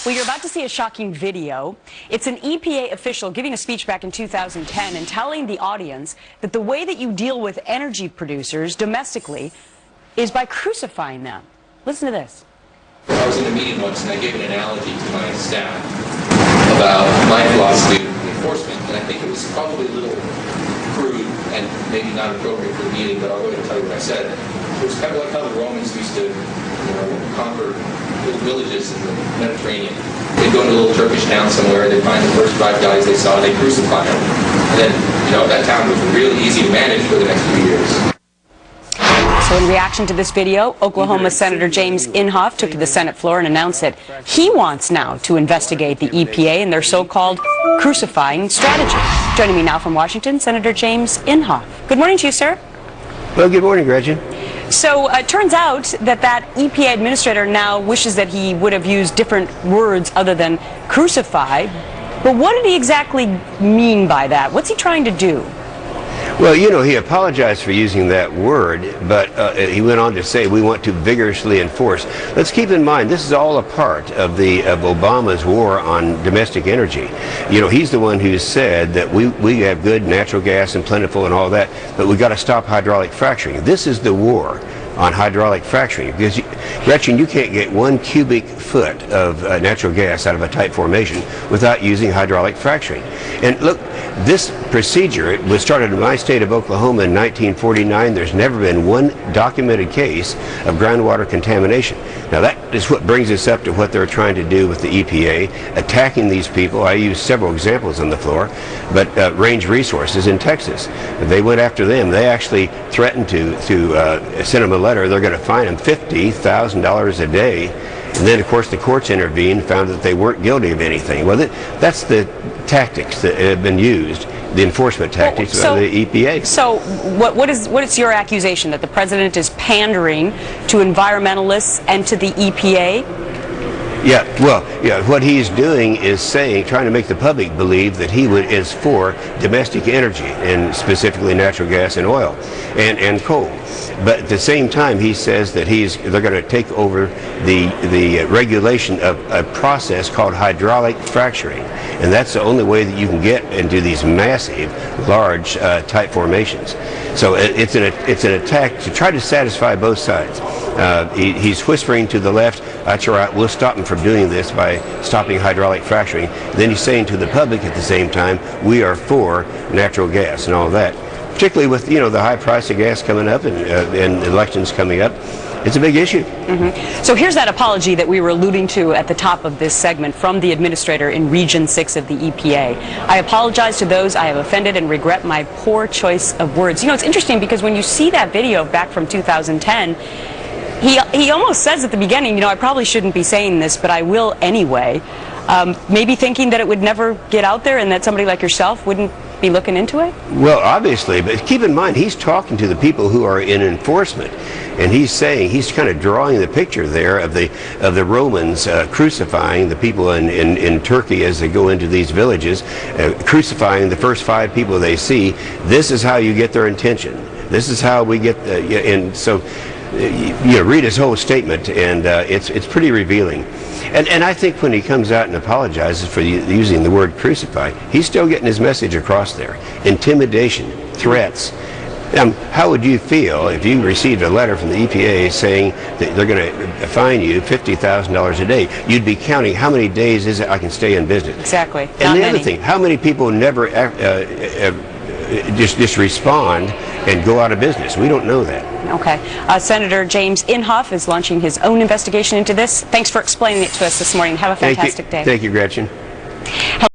Well, you're about to see a shocking video. It's an EPA official giving a speech back in 2010 and telling the audience that the way that you deal with energy producers domestically is by crucifying them. Listen to this. I was in a meeting once and I gave an analogy to my staff about my philosophy of enforcement, and I think it was probably a little crude and maybe not appropriate for the meeting, but I'll go ahead and tell you what I said. It was kind of like how the Romans used to conquer little villages in the Mediterranean. They'd go into a little Turkish town somewhere, they'd find the first 5 guys they saw, they'd crucify them. And then, that town was really easy to manage for the next few years. So in reaction to this video, Oklahoma Senator James Inhofe took to the Senate floor and announced that he wants now to investigate the EPA and their so-called crucifying strategy. Joining me now from Washington, Senator James Inhofe. Good morning to you, sir. Well, good morning, Gretchen. So it turns out that EPA administrator now wishes that he would have used different words other than crucify. But what did he exactly mean by that? What's he trying to do? Well, he apologized for using that word, but he went on to say we want to vigorously enforce. Let's keep in mind, this is all a part of Obama's war on domestic energy. He's the one who said that we have good natural gas and plentiful and all that, but we got to stop hydraulic fracturing. This is the war on hydraulic fracturing, because Gretchen, you can't get 1 cubic foot of natural gas out of a tight formation without using hydraulic fracturing. And look, this procedure, it was started in my state of Oklahoma in 1949. There's never been one documented case of groundwater contamination. Now that is what brings us up to what they're trying to do with the EPA, attacking these people. I used several examples on the floor, but Range Resources in Texas, they went after them. They actually threatened to send them a letter. They're going to fine them $50,000 a day. And then, of course, the courts intervened, found that they weren't guilty of anything. Well, that's the tactics that have been used, the enforcement tactics of the EPA. So what is your accusation, that the president is pandering to environmentalists and to the EPA? Yeah, well, what he's doing is trying to make the public believe that he is for domestic energy, and specifically natural gas and oil and coal. But at the same time, he says that they're going to take over the regulation of a process called hydraulic fracturing, and that's the only way that you can get into these massive, large, tight formations. So it's an attack to try to satisfy both sides. He's whispering to the left, that's all right, we'll stop him from doing this by stopping hydraulic fracturing. Then he's saying to the public at the same time, we are for natural gas and all that. Particularly with the high price of gas coming up and elections coming up, it's a big issue. So here's that apology that we were alluding to at the top of this segment from the administrator in Region 6 of the EPA. I apologize to those I have offended and regret my poor choice of words. It's interesting because when you see that video back from 2010, he almost says at the beginning, I probably shouldn't be saying this, but I will anyway. Maybe thinking that it would never get out there and that somebody like yourself wouldn't be looking into it? Well, obviously, but keep in mind, he's talking to the people who are in enforcement, and he's kind of drawing the picture there of the Romans crucifying the people in Turkey as they go into these villages, crucifying the first 5 people they see. This is how you get their attention. This is how we get, and so read his whole statement, and it's pretty revealing. And I think when he comes out and apologizes for using the word crucify, he's still getting his message across there. Intimidation, threats. How would you feel if you received a letter from the EPA saying that they're going to fine you $50,000 a day? You'd be counting how many days is it I can stay in business. Exactly. And the other thing, how many people never just respond and go out of business? We don't know that. Okay. Senator James Inhofe is launching his own investigation into this. Thanks for explaining it to us this morning. Have a fantastic day. Thank you, Gretchen.